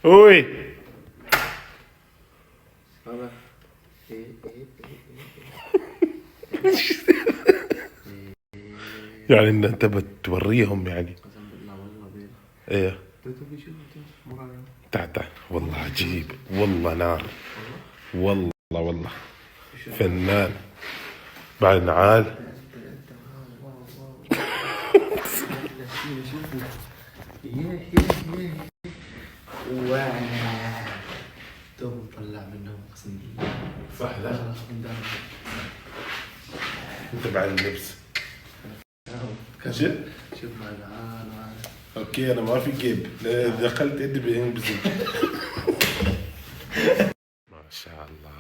اوي يعني ان انت بتوريهم يعني. ايه تعال تعال والله عجيب والله نار والله فنان بعد عال. وانا توم طلع منهم اقسم بالله. صح لا انت بعد اللبس شوف هذا اوكي انا ما في جيب دخلت يدي بينبزل. ما شاء الله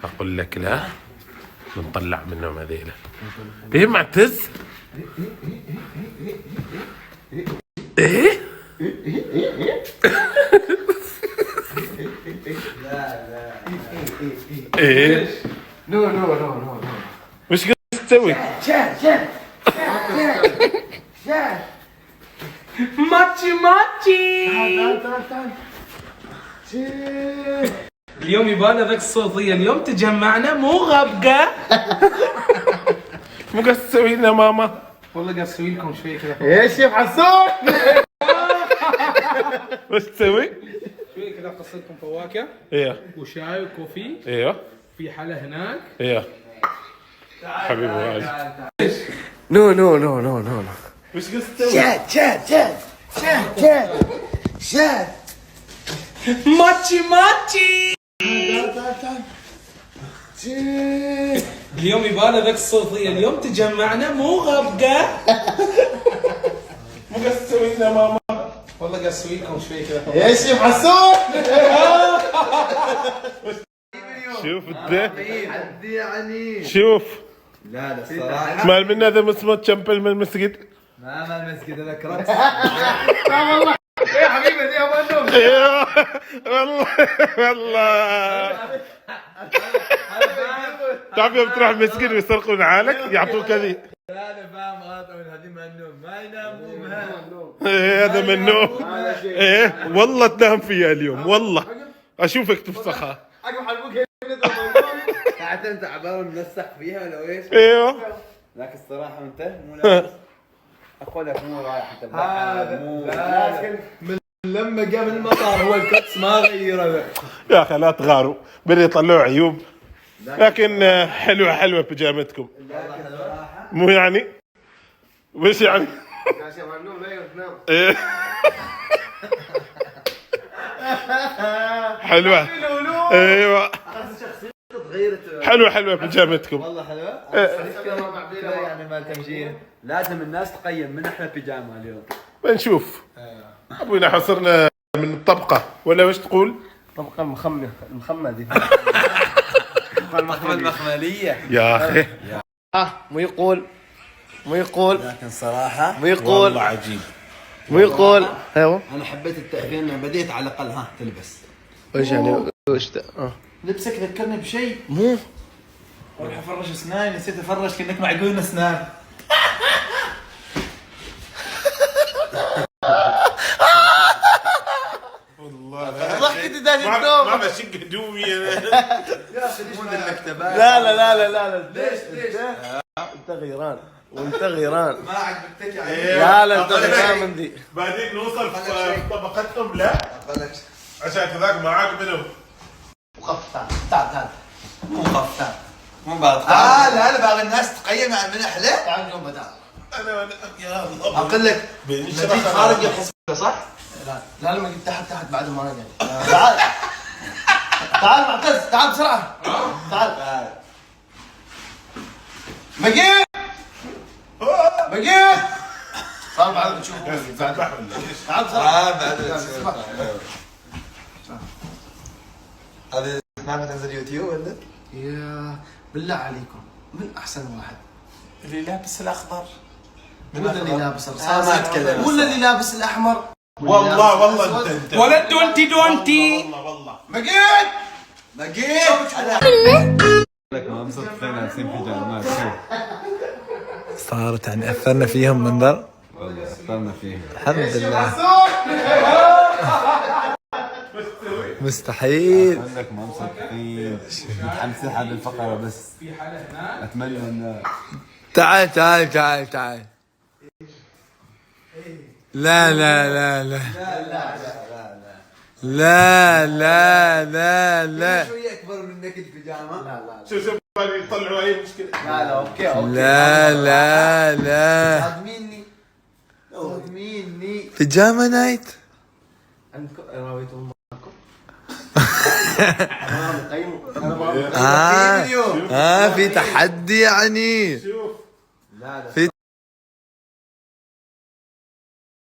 اقول لك لا بنطلع منهم هذيلا. ايه معتز ايه ايه نو وش قاعد تسوي؟ ماتشي اليوم يبانا ذاك الصوتية. اليوم تجمعنا مو غبقة. مو قاعد تسوي لنا ماما؟ والله قاعد اسوي لكم شوية كذا. ايش يا حسون؟ وش تسوي؟ شوية كذا قص لكم فواكه ايه وشاي وكوفي. ايوه في حلا هناك. ايه حبيبي واجد. نو وش قاعد تسوي؟ شاد ماتشي اليوم يبانا ذاك الصوتية. اليوم تجمعنا مو غبقة. مو قاعد تسوي لنا ماما؟ والله قاعد اسوي لكم شوية كذا. ايش يا حسون؟ شوف انت يعني شوف لا الصراحه مال من هذا اسمه تشمبل من المسجد. ما المسجد هذاك رقص. لا والله يا حبيبي دي ابو ايوه والله تعرف يوم تروح المسجد ويسرقوا نعالك يعطوك هذه. لا انا فاهم غلط من هذه من النوم ما ينامون. ايه هذا من النوم. ايه والله تنام فيها اليوم والله اشوفك تفسخها. عقب حلبوك حتى انت عباره منسخ فيها ولا ايش؟ ايوه لكن الصراحه انت مو لابس. اقول لك مو رايح انت لكن من لما جاء من المطار هو الكبس ما غيره. يا اخي لا تغاروا بدي يطلعوا عيوب لكن حلوه بيجامتكم. مو يعني وش يعني؟ ايه حلوه ايوه حلوه بيجامتكم والله حلوه. يعني ما تمشي لازم الناس تقيم من احلى بيجامه اليوم. بنشوف ابونا حصرنا من الطبقه ولا وش تقول؟ طبقه المخمدي. المخمليه يا اخي مو يقول لكن صراحه والله عجيب. مو يقول ايوه. انا حبيت التأثير انه بديت على الاقل تلبس. ايش يعني وش لبسك ذكرني بشيء. مو اروح افرش اسناني نسيت افرش كأنك معجون اسنان. والله ضحكتي داش النوم. ما بشق هدومي انا. لا ليش انت غيران ما عجبتك لا انت غيران من دي. بعدين نوصل في طبقتهم لا عشان كذاك ما عاجبنهم. تعال مو خف مو بعد لا باغي الناس تقيم عن من احلى. تعال جنب تعال انا يا الله اقول لك نجيب خارج الحسبه صح؟ لا لما جبت تحت بعد ما رجع. تعال معتز تعال بسرعه تعال بقيت صار بعد بتشوف تعال بسرعه هذه سناب تنزل يوتيوب ولا؟ يا بالله عليكم من احسن واحد اللي لابس الاخضر ولا اللي لابس الرصاصي ولا اللي لابس الاحمر. والله انت ولا 2020 والله بقيت لك ما مصدقين لابسين بيجامات. صارت يعني اثرنا فيهم منظر. والله اثرنا فيهم الحمد لله. مستحيل. عندك ما مصدقين متحمسين هذه الفقرة بس في حالة هنا اتمنى ان تعال تعال تعال تعال. لا لا لا لا لا لا لا لا شوية أكبر منك البيجامة. لا شوف يطلعوا اي مشكله. لا اوكي لا لا لا. صادميني صادميني. بيجاما نايت. عندكم راويتهم معكم؟ في تحدي يعني. شوف لا في